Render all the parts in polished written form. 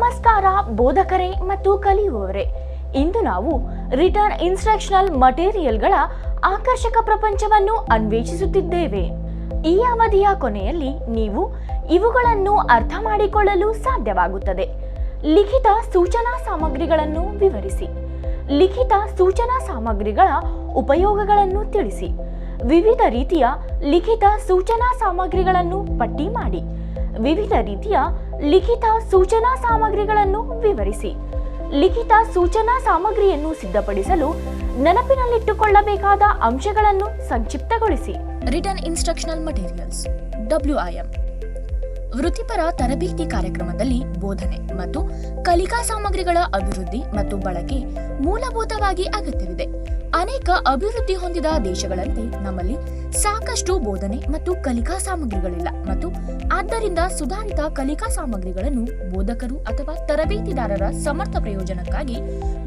ನಮಸ್ಕಾರ ಬೋಧಕರೇ ಮತ್ತು ಕಲಿಯುವವರೇ. ಇಂದು ನಾವು ರಿಟರ್ನ್ ಇನ್ಸ್ಟ್ರಕ್ಷನಲ್ ಮಟೀರಿಯಲ್ಗಳ ಆಕರ್ಷಕ ಪ್ರಪಂಚವನ್ನು ಅನ್ವೇಷಿಸುತ್ತಿದ್ದೇವೆ. ಈ ಅವಧಿಯ ಕೊನೆಯಲ್ಲಿ ನೀವು ಇವುಗಳನ್ನು ಅರ್ಥ ಮಾಡಿಕೊಳ್ಳಲು ಸಾಧ್ಯವಾಗುತ್ತದೆ. ಲಿಖಿತ ಸೂಚನಾ ಸಾಮಗ್ರಿಗಳನ್ನು ವಿವರಿಸಿ. ಲಿಖಿತ ಸೂಚನಾ ಸಾಮಗ್ರಿಗಳ ಉಪಯೋಗಗಳನ್ನು ತಿಳಿಸಿ. ವಿವಿಧ ರೀತಿಯ ಲಿಖಿತ ಸೂಚನಾ ಸಾಮಗ್ರಿಗಳನ್ನು ಪಟ್ಟಿ ಮಾಡಿ. ವಿವಿಧ ರೀತಿಯ ಲಿಖಿತ ಸೂಚನಾ ಸಾಮಗ್ರಿಗಳನ್ನು ವಿವರಿಸಿ. ಲಿಖಿತ ಸೂಚನಾ ಸಾಮಗ್ರಿಯನ್ನು ಸಿದ್ಧಪಡಿಸಲು ನೆನಪಿನಲ್ಲಿಟ್ಟುಕೊಳ್ಳಬೇಕಾದ ಅಂಶಗಳನ್ನು ಸಂಕ್ಷಿಪ್ತಗೊಳಿಸಿ. ರಿಟರ್ನ್ ಇನ್ಸ್ಟ್ರಕ್ಷನಲ್ ಮಟೀರಿಯಲ್ಸ್ WIM ವೃತ್ತಿಪರ ತರಬೇತಿ ಕಾರ್ಯಕ್ರಮದಲ್ಲಿ ಬೋಧನೆ ಮತ್ತು ಕಲಿಕಾ ಸಾಮಗ್ರಿಗಳ ಅಭಿವೃದ್ಧಿ ಮತ್ತು ಬಳಕೆ ಮೂಲಭೂತವಾಗಿ ಅಗತ್ಯವಿದೆ. ಅನೇಕ ಅಭಿವೃದ್ಧಿ ಹೊಂದಿದ ದೇಶಗಳಂತೆ ನಮ್ಮಲ್ಲಿ ಸಾಕಷ್ಟು ಬೋಧನೆ ಮತ್ತು ಕಲಿಕಾ ಸಾಮಗ್ರಿಗಳಿಲ್ಲ ಮತ್ತು ಆದ್ದರಿಂದ ಸುಧಾರಿತ ಕಲಿಕಾ ಸಾಮಗ್ರಿಗಳನ್ನು ಬೋಧಕರು ಅಥವಾ ತರಬೇತಿದಾರರ ಸಮರ್ಥ ಪ್ರಯೋಜನಕ್ಕಾಗಿ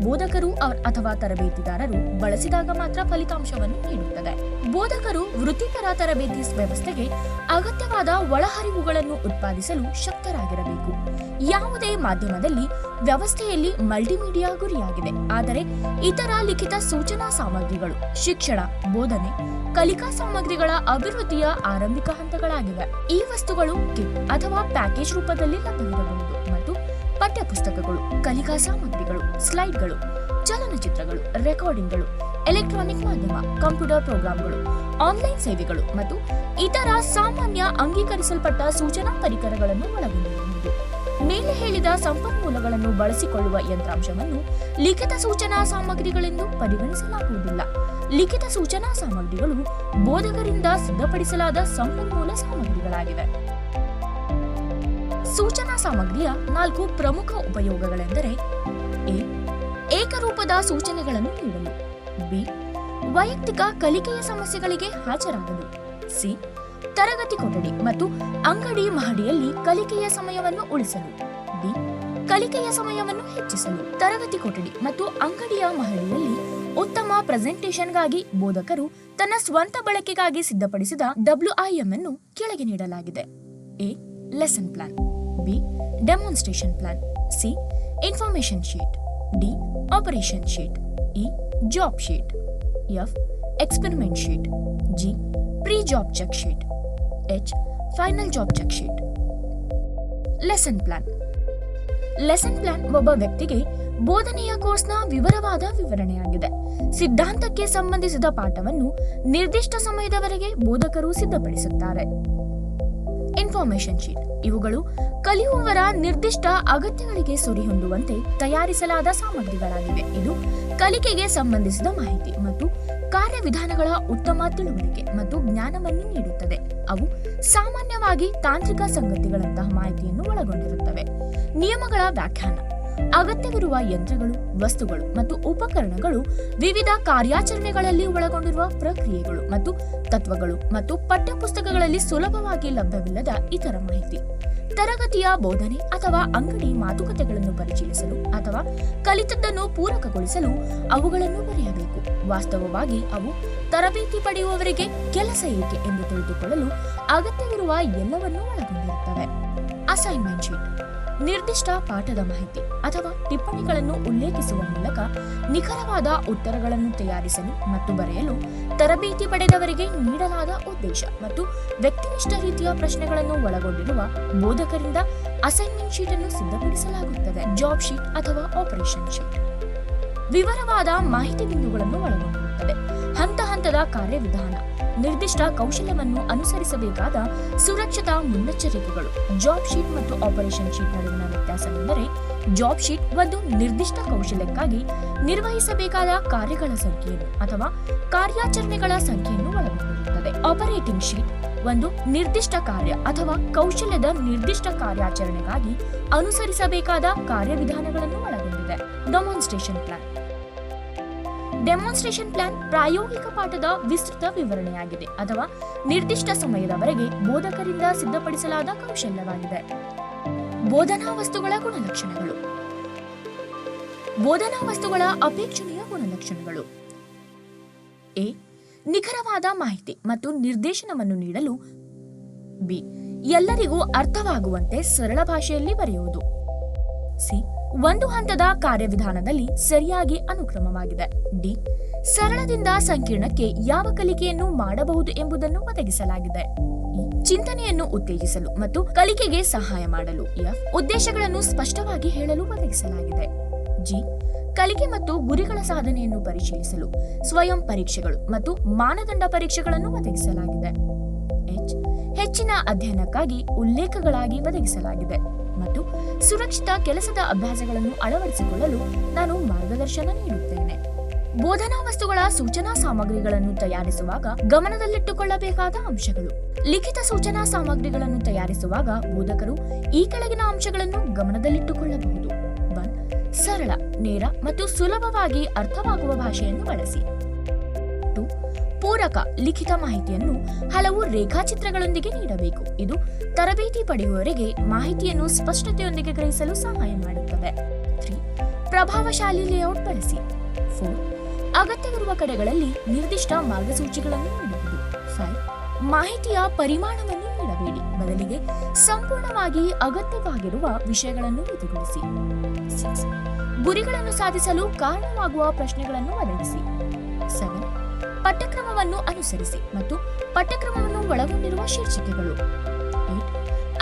ಬೋಧಕರು ಅಥವಾ ತರಬೇತಿದಾರರು ಬಳಸಿದಾಗ ಮಾತ್ರ ಫಲಿತಾಂಶವನ್ನು ನೀಡುತ್ತದೆ. ಬೋಧಕರು ವೃತ್ತಿಪರ ತರಬೇತಿ ವ್ಯವಸ್ಥೆಗೆ ಅಗತ್ಯವಾದ ಒಳಹರಿವುಗಳನ್ನು ಉತ್ಪಾದಿಸಲು ಶಕ್ತರಾಗಿರಬೇಕು. ಯಾವುದೇ ಮಾಧ್ಯಮದಲ್ಲಿ ವ್ಯವಸ್ಥೆಯಲ್ಲಿ ಮಲ್ಟಿಮೀಡಿಯಾ ಗುರಿಯಾಗಿದೆ, ಆದರೆ ಇತರ ಲಿಖಿತ ಸೂಚನಾ ಸಾಮಗ್ರಿಗಳು ಶಿಕ್ಷಣ, ಬೋಧನೆ, ಕಲಿಕಾ ಸಾಮಗ್ರಿಗಳ ಅಭಿವೃದ್ಧಿಯ ಆರಂಭಿಕ ಹಂತಗಳಾಗಿವೆ. ಈ ವಸ್ತುಗಳು ಕಿಟ್ ಅಥವಾ ಪ್ಯಾಕೇಜ್ ರೂಪದಲ್ಲಿ ಲಭ್ಯವಿರಬಹುದು ಮತ್ತು ಪಠ್ಯಪುಸ್ತಕಗಳು, ಕಲಿಕಾ ಸಾಮಗ್ರಿಗಳು, ಸ್ಲೈಡ್ಗಳು, ಚಲನಚಿತ್ರಗಳು, ರೆಕಾರ್ಡಿಂಗ್ಗಳು, ಎಲೆಕ್ಟ್ರಾನಿಕ್ ಮಾಧ್ಯಮ, ಕಂಪ್ಯೂಟರ್ ಪ್ರೋಗ್ರಾಂಗಳು, ಆನ್ಲೈನ್ ಸೇವೆಗಳು ಮತ್ತು ಇತರ ಸಾಮಾನ್ಯ ಅಂಗೀಕರಿಸಲ್ಪಟ್ಟ ಸೂಚನಾ ಪರಿಕರಗಳನ್ನು ಒಳಗೊಂಡಿರಬಹುದು. ಮೇಲೆ ಹೇಳಿದ ಸಂಪನ್ಮೂಲಗಳನ್ನು ಬಳಸಿಕೊಳ್ಳುವ ಯಂತ್ರಾಂಶವನ್ನು ಲಿಖಿತ ಸೂಚನಾ ಸಾಮಗ್ರಿಗಳೆಂದು ಪರಿಗಣಿಸಲಾಗುವುದಿಲ್ಲ. ಲಿಖಿತ ಸೂಚನಾ ಸಾಮಗ್ರಿಗಳು ಬೋಧಕರಿಂದ ಸಿದ್ಧಪಡಿಸಲಾದ ಸಂಪನ್ಮೂಲ ಸಾಮಗ್ರಿಗಳಾಗಿವೆ. ಸೂಚನಾ ಸಾಮಗ್ರಿಯ 4 ಪ್ರಮುಖ ಉಪಯೋಗಗಳೆಂದರೆ: ಎ. ಏಕರೂಪದ ಸೂಚನೆಗಳನ್ನು ನೀಡಲು. ಬಿ. ವೈಯಕ್ತಿಕ ಕಲಿಕೆಯ ಸಮಸ್ಯೆಗಳಿಗೆ ಹಾಜರಾಗಲು. ಸಿ. ತರಗತಿ ಕೊಠಡಿ ಮತ್ತು ಅಂಗಡಿ ಮಹಡಿಯಲ್ಲಿ ಕಲಿಕೆಯ ಸಮಯವನ್ನು ಉಳಿಸಲು. ಡಿ. ಕಲಿಕೆಯ ಸಮಯವನ್ನು ಹೆಚ್ಚಿಸಲು. ತರಗತಿ ಕೊಠಡಿ ಮತ್ತು ಅಂಗಡಿಯ ಮಹಡಿಯಲ್ಲಿ ಉತ್ತಮ ಪ್ರೆಸೆಂಟೇಷನ್ಗಾಗಿ ಬೋಧಕರು ತನ್ನ ಸ್ವಂತ ಬಳಕೆಗಾಗಿ ಸಿದ್ಧಪಡಿಸಿದ WIM ಅನ್ನು ಕೆಳಗೆ ನೀಡಲಾಗಿದೆ. A. Lesson plan. B. Demonstration plan. C. Information sheet. D. Operation sheet. E. Job sheet. F. Experiment sheet. G. Pre job check sheet. H. Final job check sheet. Lesson plan. Lesson plan ಒಬ್ಬ ವ್ಯಕ್ತಿಗೆ ಬೋಧನೆಯ ಕೋರ್ಸ್ನ ವಿವರವಾದ ವಿವರಣೆಯಾಗಿದೆ. ಸಿದ್ಧಾಂತಕ್ಕೆ ಸಂಬಂಧಿಸಿದ ಪಾಠವನ್ನು ನಿರ್ದಿಷ್ಟ ಸಮಯದವರೆಗೆ ಬೋಧಕರು ಸಿದ್ಧಪಡಿಸುತ್ತಾರೆ. Information sheet. ಇವುಗಳು ಕಲಿಯುವವರ ನಿರ್ದಿಷ್ಟ ಅಗತ್ಯಗಳಿಗೆ ಸರಿಹೊಂದುವಂತೆ ತಯಾರಿಸಲಾದ ಸಾಮಗ್ರಿಗಳಾಗಿವೆ. ಇದು ಕಲಿಕೆಗೆ ಸಂಬಂಧಿಸಿದ ಮಾಹಿತಿ ಮತ್ತು ಕಾರ್ಯವಿಧಾನಗಳ ಉತ್ತಮ ತಿಳುವಳಿಕೆ ಮತ್ತು ಜ್ಞಾನವನ್ನು ನೀಡುತ್ತದೆ. ಅವು ಸಾಮಾನ್ಯವಾಗಿ ತಾಂತ್ರಿಕ ಸಂಗತಿಗಳಂತಹ ಮಾಹಿತಿಯನ್ನು ಒಳಗೊಂಡಿರುತ್ತವೆ. ನಿಯಮಗಳ ವ್ಯಾಖ್ಯಾನ. ಅಗತ್ಯವಿರುವ ಯಂತ್ರಗಳು, ವಸ್ತುಗಳು ಮತ್ತು ಉಪಕರಣಗಳು, ವಿವಿಧ ಕಾರ್ಯಾಚರಣೆಗಳಲ್ಲಿ ಒಳಗೊಂಡಿರುವ ಪ್ರಕ್ರಿಯೆಗಳು ಮತ್ತು ತತ್ವಗಳು ಮತ್ತು ಪಠ್ಯಪುಸ್ತಕಗಳಲ್ಲಿ ಸುಲಭವಾಗಿ ಲಭ್ಯವಿಲ್ಲದ ಇತರ ಮಾಹಿತಿ. ತರಗತಿಯ ಬೋಧನೆ ಅಥವಾ ಅಂಗಡಿ ಮಾತುಕತೆಗಳನ್ನು ಪರಿಶೀಲಿಸಲು ಅಥವಾ ಕಲಿತದ್ದನ್ನು ಪೂರಕಗೊಳಿಸಲು ಅವುಗಳನ್ನು ಬರೆಯಬೇಕು. ವಾಸ್ತವವಾಗಿ ಅವು ತರಬೇತಿ ಪಡೆಯುವವರಿಗೆ ಕೆಲಸ ಏಕೆ ಎಂದು ತಿಳಿದುಕೊಳ್ಳಲು ಅಗತ್ಯವಿರುವ ಎಲ್ಲವನ್ನೂ ಒಳಗೊಂಡಿರುತ್ತವೆ. Assignment sheet. ನಿರ್ದಿಷ್ಟ ಪಾಠದ ಮಾಹಿತಿ ಅಥವಾ ಟಿಪ್ಪಣಿಗಳನ್ನು ಉಲ್ಲೇಖಿಸುವ ಮೂಲಕ ನಿಖರವಾದ ಉತ್ತರಗಳನ್ನು ತಯಾರಿಸಲು ಮತ್ತು ಬರೆಯಲು ತರಬೇತಿ ಪಡೆದವರಿಗೆ ನೀಡಲಾದ ಉದ್ದೇಶ ಮತ್ತು ವ್ಯಕ್ತಿನಿಷ್ಠ ರೀತಿಯ ಪ್ರಶ್ನೆಗಳನ್ನು ಒಳಗೊಂಡಿರುವ ಬೋಧಕರಿಂದ ಅಸೈನ್ಮೆಂಟ್ ಶೀಟ್ ಅನ್ನು ಸಿದ್ಧಪಡಿಸಲಾಗುತ್ತದೆ. ಜಾಬ್ ಶೀಟ್ ಅಥವಾ ಆಪರೇಷನ್ ಶೀಟ್ ವಿವರವಾದ ಮಾಹಿತಿ ಬಿಂದುಗಳನ್ನು ಒಳಗೊಂಡಿರುತ್ತದೆ. ಹಂತ ಹಂತದ ಕಾರ್ಯವಿಧಾನ, ನಿರ್ದಿಷ್ಟ ಕೌಶಲ್ಯವನ್ನು ಅನುಸರಿಸಬೇಕಾದ ಸುರಕ್ಷತಾ ಮುನ್ನೆಚ್ಚರಿಕೆಗಳು. ಜಾಬ್ ಶೀಟ್ ಮತ್ತು ಆಪರೇಷನ್ ಶೀಟ್ ನಡುವಿನ ವ್ಯತ್ಯಾಸವೆಂದರೆ ಜಾಬ್ ಶೀಟ್ ಒಂದು ನಿರ್ದಿಷ್ಟ ಕೌಶಲ್ಯಕ್ಕಾಗಿ ನಿರ್ವಹಿಸಬೇಕಾದ ಕಾರ್ಯಗಳ ಸಂಖ್ಯೆಯನ್ನು ಅಥವಾ ಕಾರ್ಯಾಚರಣೆಗಳ ಸಂಖ್ಯೆಯನ್ನು ಒಳಗೊಂಡಿರುತ್ತದೆ. ಆಪರೇಟಿಂಗ್ ಶೀಟ್ ಒಂದು ನಿರ್ದಿಷ್ಟ ಕಾರ್ಯ ಅಥವಾ ಕೌಶಲ್ಯದ ನಿರ್ದಿಷ್ಟ ಕಾರ್ಯಾಚರಣೆಗಾಗಿ ಅನುಸರಿಸಬೇಕಾದ ಕಾರ್ಯವಿಧಾನಗಳನ್ನು ಒಳಗೊಂಡಿದೆ. Demonstration plan. ಡೆಮಾನ್ಸ್ಟ್ರೇಷನ್ ಪ್ಲಾನ್ ಪ್ರಾಯೋಗಿಕ ಪಾಠದ ವಿಸ್ತೃತ ವಿವರಣೆಯಾಗಿದೆ ಅಥವಾ ನಿರ್ದಿಷ್ಟ ಸಮಯದವರೆಗೆ ಬೋಧಕರಿಂದ ಸಿದ್ಧಪಡಿಸಲಾದ ಕೌಶಲ್ಯವಾಗಿದೆ. ಬೋಧನಾ ವಸ್ತುಗಳ ಗುಣಲಕ್ಷಣಗಳು. ಬೋಧನಾ ವಸ್ತುಗಳ ಅಪೇಕ್ಷಣೀಯ ಗುಣಲಕ್ಷಣಗಳು. ಎ. ನಿಖರವಾದ ಮಾಹಿತಿ ಮತ್ತು ನಿರ್ದೇಶನವನ್ನು ನೀಡಲು. ಬಿ. ಎಲ್ಲರಿಗೂ ಅರ್ಥವಾಗುವಂತೆ ಸರಳ ಭಾಷೆಯಲ್ಲಿ ಬರೆಯುವುದು. ಸಿ ಒಂದು ಹಂತದ ಕಾರ್ಯವಿಧಾನದಲ್ಲಿ ಸರಿಯಾಗಿ ಅನುಕ್ರಮವಾಗಿದೆ. ಡಿ ಸರಳದಿಂದ ಸಂಕೀರ್ಣಕ್ಕೆ ಯಾವ ಕಲಿಕೆಯನ್ನು ಮಾಡಬಹುದು ಎಂಬುದನ್ನು ಒದಗಿಸಲಾಗಿದೆ. ಇ ಚಿಂತನೆಯನ್ನು ಉತ್ತೇಜಿಸಲು ಮತ್ತು ಕಲಿಕೆಗೆ ಸಹಾಯ ಮಾಡಲು. ಎಫ್ ಉದ್ದೇಶಗಳನ್ನು ಸ್ಪಷ್ಟವಾಗಿ ಹೇಳಲು ಒದಗಿಸಲಾಗಿದೆ. ಜಿ ಕಲಿಕೆ ಮತ್ತು ಗುರಿಗಳ ಸಾಧನೆಯನ್ನು ಪರಿಶೀಲಿಸಲು ಸ್ವಯಂ ಪರೀಕ್ಷೆಗಳು ಮತ್ತು ಮಾನದಂಡ ಪರೀಕ್ಷೆಗಳನ್ನು ಒದಗಿಸಲಾಗಿದೆ. ಎಚ್ ಹೆಚ್ಚಿನ ಅಧ್ಯಯನಕ್ಕಾಗಿ ಉಲ್ಲೇಖಗಳಾಗಿ ಒದಗಿಸಲಾಗಿದೆ ಮತ್ತು ಸುರಕ್ಷಿತ ಕೆಲಸದ ಅಭ್ಯಾಸಗಳನ್ನು ಅಳವಡಿಸಿಕೊಳ್ಳಲು ನಾನು ಮಾರ್ಗದರ್ಶನ ನೀಡುತ್ತೇನೆ. ಬೋಧನಾ ವಸ್ತುಗಳ ಸೂಚನಾ ಸಾಮಗ್ರಿಗಳನ್ನು ತಯಾರಿಸುವಾಗ ಗಮನದಲ್ಲಿಟ್ಟುಕೊಳ್ಳಬೇಕಾದ ಅಂಶಗಳು. ಲಿಖಿತ ಸೂಚನಾ ಸಾಮಗ್ರಿಗಳನ್ನು ತಯಾರಿಸುವಾಗ ಬೋಧಕರು ಈ ಕೆಳಗಿನ ಅಂಶಗಳನ್ನು ಗಮನದಲ್ಲಿಟ್ಟುಕೊಳ್ಳಬಹುದು. 1. ಸರಳ, ನೇರ ಮತ್ತು ಸುಲಭವಾಗಿ ಅರ್ಥವಾಗುವ ಭಾಷೆಯನ್ನು ಬಳಸಿ. 2. ಪೂರಕ ಲಿಖಿತ ಮಾಹಿತಿಯನ್ನು ಹಲವು ರೇಖಾಚಿತ್ರಗಳೊಂದಿಗೆ ನೀಡಬೇಕು. ಇದು ತರಬೇತಿ ಪಡೆಯುವವರಿಗೆ ಮಾಹಿತಿಯನ್ನು ಸ್ಪಷ್ಟತೆಯೊಂದಿಗೆ ಗ್ರಹಿಸಲು ಸಹಾಯ ಮಾಡುತ್ತದೆ. 3. ಪ್ರಭಾವಶಾಲಿ ಲೇಔಟ್ ಬಳಸಿ. 4. ಅಗತ್ಯವಿರುವ ಕಡೆಗಳಲ್ಲಿ ನಿರ್ದಿಷ್ಟ ಮಾರ್ಗಸೂಚಿಗಳನ್ನು ನೀಡುವುದು. 5. ಮಾಹಿತಿಯ ಪರಿಮಾಣವನ್ನು ನೀಡಬೇಡಿ, ಬದಲಿಗೆ ಸಂಪೂರ್ಣವಾಗಿ ಅಗತ್ಯವಾಗಿರುವ ವಿಷಯಗಳನ್ನು ಮಿತಿಗೊಳಿಸಿ. 6. ಗುರಿಗಳನ್ನು ಸಾಧಿಸಲು ಕಾರಣವಾಗುವ ಪ್ರಶ್ನೆಗಳನ್ನು ಒದಗಿಸಿ. 7. ಪಠ್ಯಕ್ರಮವನ್ನು ಅನುಸರಿಸಿ ಮತ್ತು ಪಠ್ಯಕ್ರಮವನ್ನು ಒಳಗೊಂಡಿರುವ ಶೀರ್ಷಿಕೆಗಳು. 8.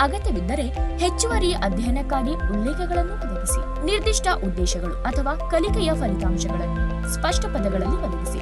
ಅಗತ್ಯವಿದ್ದರೆ ಹೆಚ್ಚುವರಿ ಅಧ್ಯಯನಕ್ಕಾಗಿ ಉಲ್ಲೇಖಗಳನ್ನು ಒದಗಿಸಿ. ನಿರ್ದಿಷ್ಟ ಉದ್ದೇಶಗಳು ಅಥವಾ ಕಲಿಕೆಯ ಫಲಿತಾಂಶಗಳನ್ನು ಸ್ಪಷ್ಟ ಪದಗಳಲ್ಲಿ ಒದಗಿಸಿ.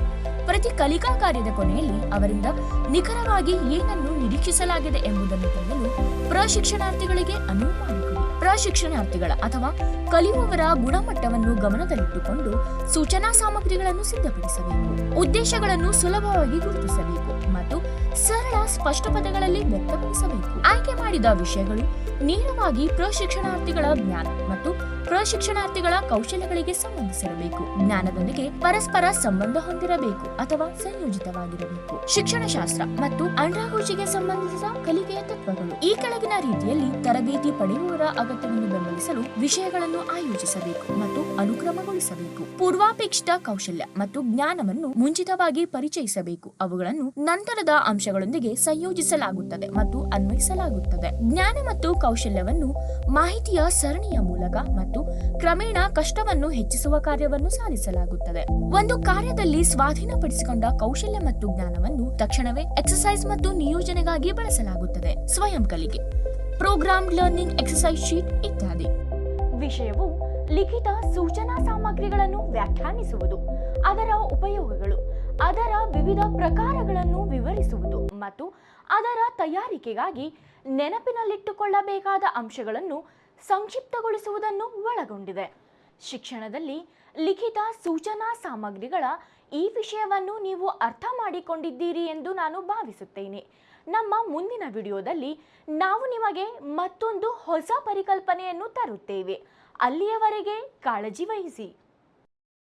ಪ್ರತಿ ಕಲಿಕಾ ಕಾರ್ಯದ ಕೊನೆಯಲ್ಲಿ ಅವರಿಂದ ನಿಖರವಾಗಿ ಏನನ್ನು ನಿರೀಕ್ಷಿಸಲಾಗಿದೆ ಎಂಬುದನ್ನು ತಿಳಿಯಲು ಪ್ರಶಿಕ್ಷಣಾರ್ಥಿಗಳಿಗೆ ಅನುವು ಮಾಡಿಕೊಡಿ. ಪ್ರಶಿಕ್ಷಣಾರ್ಥಿಗಳ ಅಥವಾ ಕಲಿಯುವವರ ಗುಣಮಟ್ಟವನ್ನು ಗಮನದಲ್ಲಿಟ್ಟುಕೊಂಡು ಸೂಚನಾ ಸಾಮಗ್ರಿಗಳನ್ನು ಸಿದ್ಧಪಡಿಸಬೇಕು. ಉದ್ದೇಶಗಳನ್ನು ಸುಲಭವಾಗಿ ಗುರುತಿಸಬೇಕು ಮತ್ತು ಸರಳ ಸ್ಪಷ್ಟ ಪದಗಳಲ್ಲಿ ವ್ಯಕ್ತಪಡಿಸಬೇಕು. ಆಯ್ಕೆ ಮಾಡಿದ ವಿಷಯಗಳು ನೇರವಾಗಿ ಪ್ರಶಿಕ್ಷಣಾರ್ಥಿಗಳ ಜ್ಞಾನ ಮತ್ತು ಪ್ರಶಿಕ್ಷಣಾರ್ಥಿಗಳ ಕೌಶಲ್ಯಗಳಿಗೆ ಸಂಬಂಧಿಸಿರಬೇಕು. ಜ್ಞಾನದೊಂದಿಗೆ ಪರಸ್ಪರ ಸಂಬಂಧ ಹೊಂದಿರಬೇಕು ಅಥವಾ ಸಂಯೋಜಿತವಾಗಿರಬೇಕು. ಶಿಕ್ಷಣಶಾಸ್ತ್ರ ಮತ್ತು ಅಂಡಾಗೋಜಿಗೆ ಸಂಬಂಧಿಸಿದ ಕಲಿಕೆಯ ತತ್ವಗಳು. ಈ ಕೆಳಗಿನ ರೀತಿಯಲ್ಲಿ ತರಬೇತಿ ಪಡೆಯುವವರ ಅಗತ್ಯವನ್ನು ಬೆಂಬಲಿಸಲು ವಿಷಯಗಳನ್ನು ಆಯೋಜಿಸಬೇಕು ಮತ್ತು ಅನುಕ್ರಮಗೊಳಿಸಬೇಕು. ಪೂರ್ವಾಪೇಕ್ಷಿತ ಕೌಶಲ್ಯ ಮತ್ತು ಜ್ಞಾನವನ್ನು ಮುಂಚಿತವಾಗಿ ಪರಿಚಯಿಸಬೇಕು. ಅವುಗಳನ್ನು ನಂತರದ ಅಂಶಗಳೊಂದಿಗೆ ಸಂಯೋಜಿಸಲಾಗುತ್ತದೆ ಮತ್ತು ಅನ್ವಯಿಸಲಾಗುತ್ತದೆ. ಜ್ಞಾನ ಮತ್ತು ಕೌಶಲ್ಯವನ್ನು ಮಾಹಿತಿಯ ಸರಣಿಯ ಮೂಲಕ ಮತ್ತು ಕ್ರಮೇಣ ಕಷ್ಟವನ್ನು ಹೆಚ್ಚಿಸುವ ಕಾರ್ಯವನ್ನು ಸಾಧಿಸಲಾಗುತ್ತದೆ. ಒಂದು ಕಾರ್ಯದಲ್ಲಿ ಸ್ವಾಧೀನಪಡಿಸಿಕೊಂಡ ಕೌಶಲ್ಯ ಮತ್ತು ಜ್ಞಾನವನ್ನು ತಕ್ಷಣವೇ ಎಕ್ಸರ್ಸೈಸ್ ಮತ್ತು ನಿಯೋಜನೆಗಾಗಿ ಬಳಸಲಾಗುತ್ತದೆ. ಸ್ವಯಂ ಕಲಿಕೆ, ಪ್ರೋಗ್ರಾಮ್ಡ್ ಲರ್ನಿಂಗ್ ಎಕ್ಸರ್ಸೈಸ್ ಶೀಟ್ ಇತ್ಯಾದಿ. ವಿಷಯವು ಲಿಖಿತ ಸೂಚನಾ ಸಾಮಗ್ರಿಗಳನ್ನು ವ್ಯಾಖ್ಯಾನಿಸುವುದು, ಅದರ ಉಪಯೋಗಗಳು, ಅದರ ವಿವಿಧ ಪ್ರಕಾರಗಳನ್ನು ವಿವರಿಸುವುದು ಮತ್ತು ಅದರ ತಯಾರಿಕೆಗಾಗಿ ನೆನಪಿನಲ್ಲಿಟ್ಟುಕೊಳ್ಳಬೇಕಾದ ಅಂಶಗಳನ್ನು ಸಂಕ್ಷಿಪ್ತಗೊಳಿಸುವುದನ್ನು ಒಳಗೊಂಡಿದೆ. ಶಿಕ್ಷಣದಲ್ಲಿ ಲಿಖಿತ ಸೂಚನಾ ಸಾಮಗ್ರಿಗಳ ಈ ವಿಷಯವನ್ನು ನೀವು ಅರ್ಥ ಮಾಡಿಕೊಂಡಿದ್ದೀರಿ ಎಂದು ನಾನು ಭಾವಿಸುತ್ತೇನೆ. ನಮ್ಮ ಮುಂದಿನ ವಿಡಿಯೋದಲ್ಲಿ ನಾವು ನಿಮಗೆ ಮತ್ತೊಂದು ಹೊಸ ಪರಿಕಲ್ಪನೆಯನ್ನು ತರುತ್ತೇವೆ. ಅಲ್ಲಿಯವರೆಗೆ ಕಾಳಜಿ ವಹಿಸಿ.